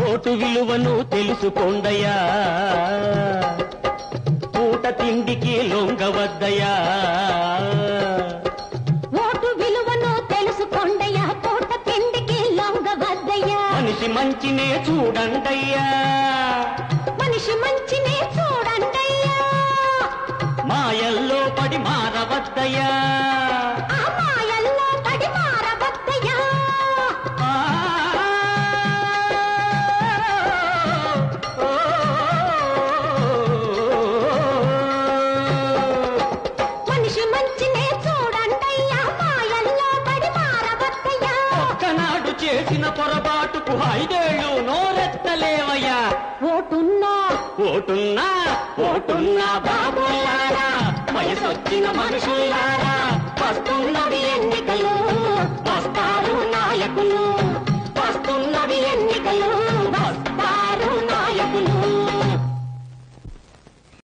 Vote విలువను తెలుసుకోండయ్యా, పూట తిండికి లొంగవద్దయ్యా. ఓటు విలువను తెలుసుకోండయ్యా, పూట తిండికి లొంగవద్దయ్యా. మనిషి మంచినే చూడండయ్యా, మనిషి మంచినే చూడండయ్యా. మాయల్లో పడి మారవద్దయ్యా, ఆ మాయల్లో పడి మారవద్దయ్యా. మనిషి మంచినే చూడండయ్యా, మాయల్లో పడి మారవద్దయ్యా. ఒక్కనాడు చేసిన పొరపాటుకు 5 ఏళ్ళు నోరెత్తలేవయ్యా. ఓటున్నా ఓటున్నా ఓటున్నా బాబులారా, వయసొచ్చిన మనుషులారా, వస్తున్నవి ఎన్నికలు, వస్తారు నాయకులు, వస్తున్నవి ఎన్నికలు.